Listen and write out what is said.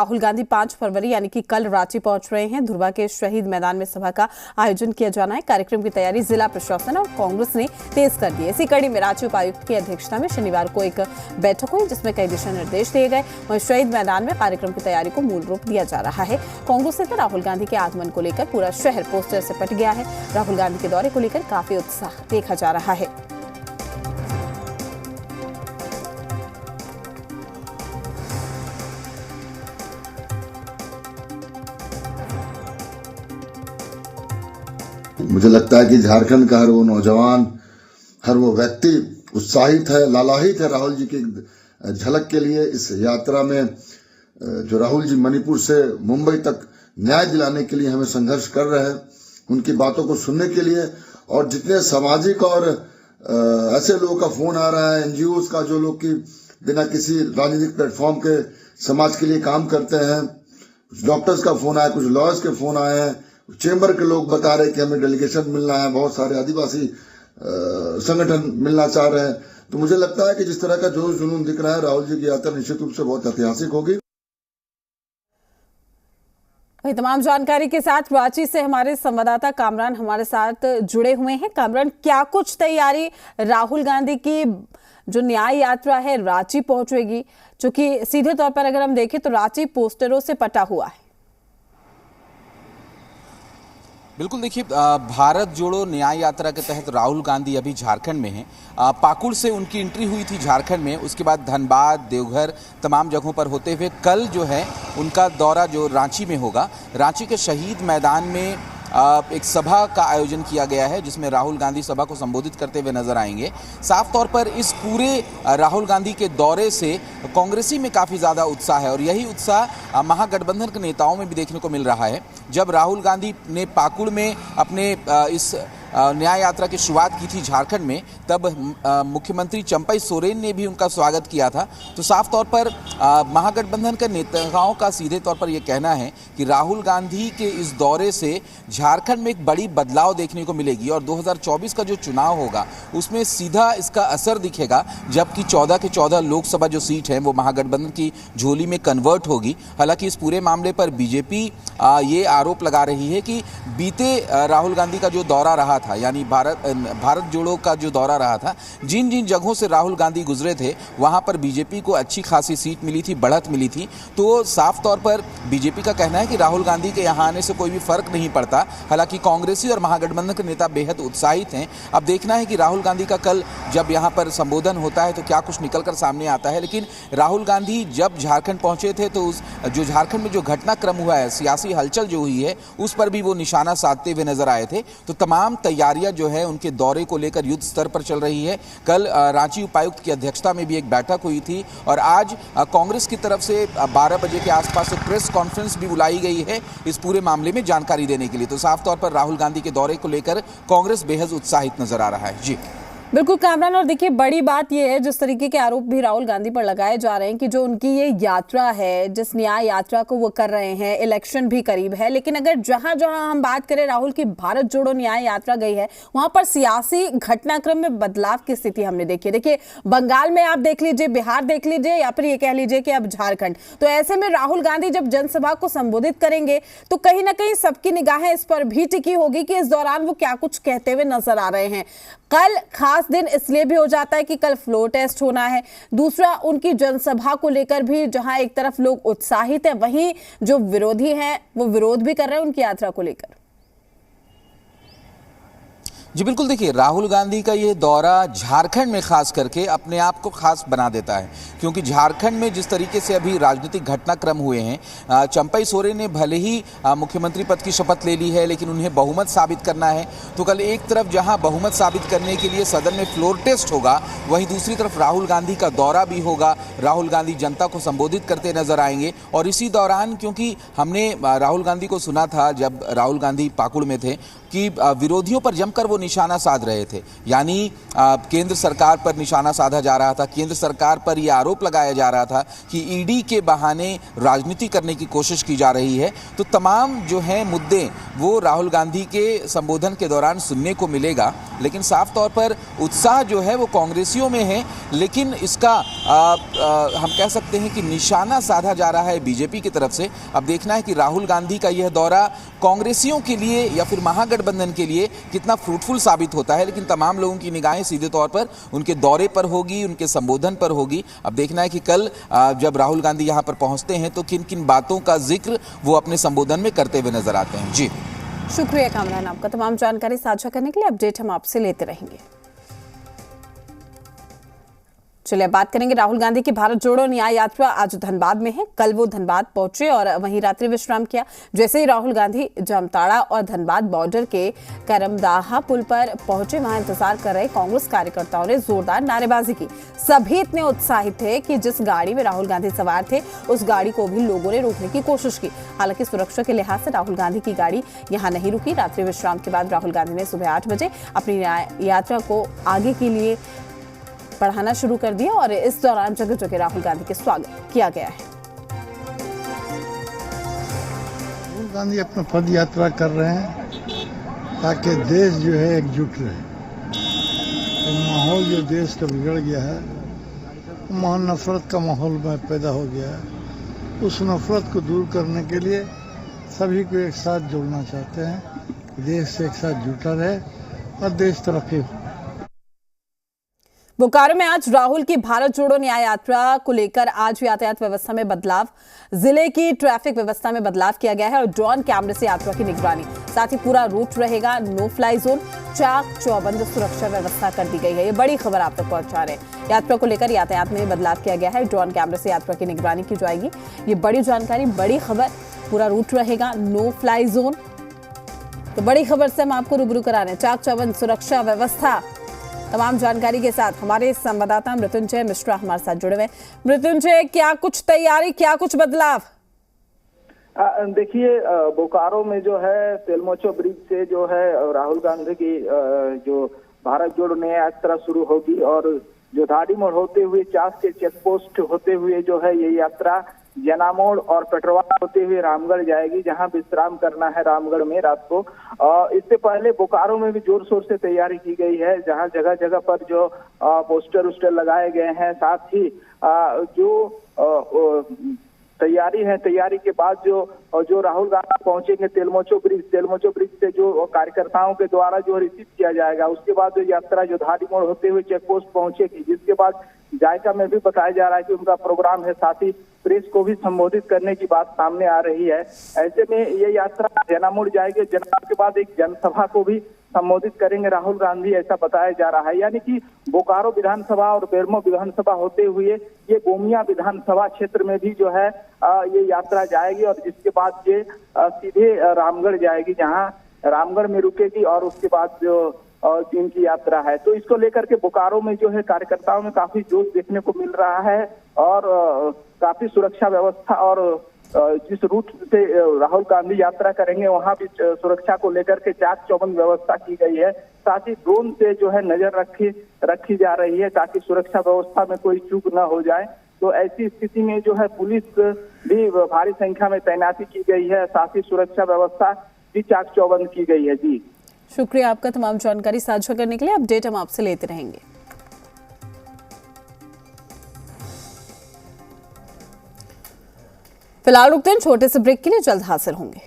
राहुल गांधी 5 फरवरी यानी कि कल रांची पहुंच रहे हैं। धुर्वा के शहीद मैदान में सभा का आयोजन किया जाना है। कार्यक्रम की तैयारी जिला प्रशासन और कांग्रेस ने तेज कर दी है। इसी कड़ी में रांची उपायुक्त की अध्यक्षता में शनिवार को एक बैठक हुई, जिसमें कई दिशा निर्देश दिए गए। वहीं शहीद मैदान में कार्यक्रम की तैयारी को मूल रूप दिया जा रहा है। कांग्रेस नेता राहुल गांधी के आगमन को लेकर पूरा शहर पोस्टर से पट गया है। राहुल गांधी के दौरे को लेकर काफी उत्साह देखा जा रहा है। मुझे लगता है कि झारखंड का हर वो नौजवान, हर वो व्यक्ति उत्साहित है, लालायित है राहुल जी की झलक के लिए। इस यात्रा में जो राहुल जी मणिपुर से मुंबई तक न्याय दिलाने के लिए हमें संघर्ष कर रहे हैं, उनकी बातों को सुनने के लिए। और जितने सामाजिक और ऐसे लोगों का फोन आ रहा है, एनजीओ का, जो लोग की बिना किसी राजनीतिक प्लेटफॉर्म के समाज के लिए काम करते हैं, कुछ डॉक्टर्स का फोन आया, कुछ लॉयर्स के फोन आए हैं, चेंबर के लोग बता रहे हैं कि हमें डेलीगेशन मिलना है, बहुत सारे आदिवासी संगठन मिलना चाह रहे हैं। तो मुझे लगता है कि जिस तरह का जोश जुनून दिख रहा है, राहुल जी की यात्रा निश्चित रूप से बहुत ऐतिहासिक होगी। वही तमाम जानकारी के साथ रांची से हमारे संवाददाता कामरान हमारे साथ जुड़े हुए हैं। कामरान, क्या कुछ तैयारी राहुल गांधी की जो न्याय यात्रा है रांची पहुंचेगी, क्योंकि सीधे तौर पर अगर हम देखें तो रांची पोस्टरों से पटा हुआ है। बिल्कुल, देखिए, भारत जोड़ो न्याय यात्रा के तहत राहुल गांधी अभी झारखंड में हैं। पाकुड़ से उनकी एंट्री हुई थी झारखंड में, उसके बाद धनबाद, देवघर, तमाम जगहों पर होते हुए कल जो है उनका दौरा जो रांची में होगा। रांची के शहीद मैदान में एक सभा का आयोजन किया गया है, जिसमें राहुल गांधी सभा को संबोधित करते हुए नजर आएंगे। साफ तौर पर इस पूरे राहुल गांधी के दौरे से कांग्रेसी में काफ़ी ज़्यादा उत्साह है, और यही उत्साह महागठबंधन के नेताओं में भी देखने को मिल रहा है। जब राहुल गांधी ने पाकुड़ में अपने इस न्याय यात्रा की शुरुआत की थी झारखंड में, तब मुख्यमंत्री चंपई सोरेन ने भी उनका स्वागत किया था। तो साफ तौर पर महागठबंधन के नेताओं का सीधे तौर पर यह कहना है कि राहुल गांधी के इस दौरे से झारखंड में एक बड़ी बदलाव देखने को मिलेगी, और 2024 का जो चुनाव होगा उसमें सीधा इसका असर दिखेगा, जबकि 14 के 14 लोकसभा जो सीट हैं वो महागठबंधन की झोली में कन्वर्ट होगी। हालांकि इस पूरे मामले पर बीजेपी ये आरोप लगा रही है कि बीते राहुल गांधी का जो दौरा रहा था, यानी भारत जोड़ो का जो दौरा रहा था, जिन जिन जगहों से राहुल गांधी गुजरे थे वहां पर बीजेपी को अच्छी खासी सीट मिली थी, बढ़त मिली थी। तो साफ तौर पर बीजेपी का कहना है कि राहुल गांधी के यहां आने से कोई भी फर्क नहीं पड़ता। हालांकि कांग्रेसी और महागठबंधन के नेता बेहद उत्साहित हैं। अब देखना है कि राहुल गांधी का कल जब यहां पर संबोधन होता है तो क्या कुछ निकलकर सामने आता है। लेकिन राहुल गांधी जब झारखंड पहुंचे थे तो जो झारखंड में जो घटनाक्रम हुआ है, सियासी हलचल जो हुई है, उस पर भी वो निशाना साधते हुए नजर आए थे। तो तमाम तैयारियां जो है उनके दौरे को लेकर युद्ध स्तर पर चल रही है। कल रांची उपायुक्त की अध्यक्षता में भी एक बैठक हुई थी, और आज कांग्रेस की तरफ से 12 बजे के आसपास एक प्रेस कॉन्फ्रेंस भी बुलाई गई है इस पूरे मामले में जानकारी देने के लिए। तो साफ तौर पर राहुल गांधी के दौरे को लेकर कांग्रेस बेहद उत्साहित नजर आ रहा है। जी बिल्कुल कामरान, और देखिए बड़ी बात यह है, जिस तरीके के आरोप भी राहुल गांधी पर लगाए जा रहे हैं कि जो उनकी ये यात्रा है, जिस न्याय यात्रा को वो कर रहे हैं, इलेक्शन भी करीब है, लेकिन अगर जहां जहां हम बात करें राहुल की भारत जोड़ो न्याय यात्रा गई है, वहां पर सियासी घटनाक्रम में बदलाव की स्थिति हमने देखी है। देखिए बंगाल में आप देख लीजिए, बिहार देख लीजिए, या फिर ये कह लीजिए कि अब झारखंड। तो ऐसे में राहुल गांधी जब जनसभा को संबोधित करेंगे तो कहीं ना कहीं सबकी निगाहें इस पर भी टिकी होगी कि इस दौरान वो क्या कुछ कहते हुए नजर आ रहे हैं। कल खास दिन इसलिए भी हो जाता है कि कल फ्लोर टेस्ट होना है। दूसरा, उनकी जनसभा को लेकर भी जहां एक तरफ लोग उत्साहित हैं, वहीं जो विरोधी हैं वो विरोध भी कर रहे हैं उनकी यात्रा को लेकर। जी बिल्कुल, देखिए, राहुल गांधी का ये दौरा झारखंड में खास करके अपने आप को खास बना देता है, क्योंकि झारखंड में जिस तरीके से अभी राजनीतिक घटनाक्रम हुए हैं, चंपई सोरेन ने भले ही मुख्यमंत्री पद की शपथ ले ली है, लेकिन उन्हें बहुमत साबित करना है। तो कल एक तरफ जहां बहुमत साबित करने के लिए सदन में फ्लोर टेस्ट होगा, वहीं दूसरी तरफ राहुल गांधी का दौरा भी होगा। राहुल गांधी जनता को संबोधित करते नजर आएंगे, और इसी दौरान, क्योंकि हमने राहुल गांधी को सुना था जब राहुल गांधी पाकुड़ में थे, कि विरोधियों पर जमकर वो निशाना साध रहे थे, यानी केंद्र सरकार पर निशाना साधा जा रहा था। केंद्र सरकार पर यह आरोप लगाया जा रहा था कि ईडी के बहाने राजनीति करने की कोशिश की जा रही है। तो तमाम जो है मुद्दे वो राहुल गांधी के संबोधन के दौरान सुनने को मिलेगा, लेकिन साफ तौर पर उत्साह जो है वो कांग्रेसियों में है, लेकिन इसका हम कह सकते हैं कि निशाना साधा जा रहा है बीजेपी की तरफ से। अब देखना है कि राहुल गांधी का यह दौरा कांग्रेसियों के लिए या फिर महागठबंधन के लिए कितना फ्रूटफुल साबित होता है, लेकिन तमाम लोगों की निगाहें सीधे तौर पर उनके दौरे पर होगी, उनके संबोधन पर होगी। अब देखना है कि कल जब राहुल गांधी यहां पर पहुंचते हैं तो किन किन बातों का जिक्र वो अपने संबोधन में करते हुए नजर आते हैं। जी शुक्रिया कामरान, आपका तमाम जानकारी साझा करने के लिए। अपडेट हम आपसे लेते रहेंगे। चलिए बात करेंगे राहुल गांधी की भारत जोड़ो न्याय यात्रा आज धनबाद में है। कल वो धनबाद पहुंचे और वहीं रात्रि विश्राम किया। जैसे ही राहुल गांधी जामताड़ा और धनबाद बॉर्डर के करमदाहा पुल पर पहुंचे, वहां इंतजार कर रहे कांग्रेस कार्यकर्ताओं ने जोरदार नारेबाजी की। सभी इतने उत्साहित थे कि जिस गाड़ी में राहुल गांधी सवार थे उस गाड़ी को भी लोगों ने रोकने की कोशिश की। हालांकि सुरक्षा के लिहाज से राहुल गांधी की गाड़ी यहां नहीं रुकी। रात्रि विश्राम के बाद राहुल गांधी ने सुबह 8 बजे अपनी यात्रा को आगे के लिए बढ़ाना शुरू कर दिया और इस दौरान जगह जगह राहुल गांधी के स्वागत किया गया है। राहुल गांधी अपना पद यात्रा कर रहे हैं ताकि देश जो है एकजुट रहे। तो माहौल जो देश का बिगड़ गया है, नफरत का माहौल पैदा हो गया है। उस नफरत को दूर करने के लिए सभी को एक साथ जोड़ना चाहते हैं। देश से एक साथ जुटा रहे और देश तरक्की हो। बोकारो में आज राहुल की भारत जोड़ो न्याय यात्रा को लेकर आज यातायात व्यवस्था में बदलाव, जिले की ट्रैफिक व्यवस्था में बदलाव किया गया है और ड्रोन कैमरे से यात्रा की निगरानी, साथ ही पूरा रूट रहेगा नो फ्लाई जोन, चाक चौबंद सुरक्षा व्यवस्था कर दी गई है। ये बड़ी खबर आप तक पहुंचा रहे हैं। यात्रा को लेकर यातायात में बदलाव किया गया है, ड्रोन कैमरे से यात्रा की निगरानी की जाएगी। ये बड़ी जानकारी, बड़ी खबर, पूरा रूट रहेगा नो फ्लाई जोन। तो बड़ी खबर से हम आपको रूबरू करा रहे हैं। चाक चौबंद सुरक्षा व्यवस्था, तमाम जानकारी के साथ हमारे संवाददाता मृत्युंजय मिश्रा हमारे साथ जुड़े हुए। मृत्युंजय, क्या कुछ तैयारी, क्या कुछ बदलाव? देखिए, बोकारो में जो है तेलमोचो ब्रिज से जो है राहुल गांधी की जो भारत जोड़ो न्याय यात्रा शुरू होगी और जो धाड़ी मोड़ होते हुए चास के चेक पोस्ट होते हुए जो है ये यात्रा जना मोड़ और पेट्रोल होते हुए रामगढ़ जाएगी, जहां विश्राम करना है रामगढ़ में रात को। इससे पहले बोकारो में भी जोर शोर से तैयारी की गई है, जहां जगह जगह पर जो पोस्टर उस्टर लगाए गए हैं। साथ ही जो तैयारी है, तैयारी के बाद जो राहुल गांधी पहुंचेंगे तेलमोचो ब्रिज से जो कार्यकर्ताओं के द्वारा जो रिसीव किया जाएगा, उसके बाद जो यात्रा जो धाड़ी मोड़ होते हुए चेक पोस्ट पहुंचेगी, जिसके बाद जायका में भी बताया जा रहा है कि उनका प्रोग्राम है। साथ ही प्रेस को भी संबोधित करने की बात सामने आ रही है। ऐसे में ये यात्रा जनामुड़ जाएगी। जनामुड़ के बाद एक जनसभा को भी संबोधित करेंगे राहुल गांधी, ऐसा बताया जा रहा है। यानी कि बोकारो विधानसभा और बेरमो विधानसभा होते हुए ये गोमिया विधानसभा क्षेत्र में भी जो है ये यात्रा जाएगी और जिसके बाद ये सीधे रामगढ़ जाएगी, जहां रामगढ़ में रुकेगी और उसके बाद जो इनकी यात्रा है। तो इसको लेकर के बोकारो में जो है कार्यकर्ताओं में काफी जोश देखने को मिल रहा है और काफी सुरक्षा व्यवस्था और जिस रूट से राहुल गांधी यात्रा करेंगे वहां भी सुरक्षा को लेकर के चाक चौबंद व्यवस्था की गई है। साथ ही ड्रोन से जो है नजर रखी जा रही है ताकि सुरक्षा व्यवस्था में कोई चूक न हो जाए। तो ऐसी स्थिति में जो है पुलिस भी भारी संख्या में तैनाती की गई है, साथ ही सुरक्षा व्यवस्था भी चाक चौबंद की गई है। जी शुक्रिया आपका तमाम जानकारी साझा करने के लिए। अपडेट हम आपसे लेते रहेंगे। फिलहाल रुकते हैं छोटे से ब्रेक के लिए, जल्द हाजिर होंगे।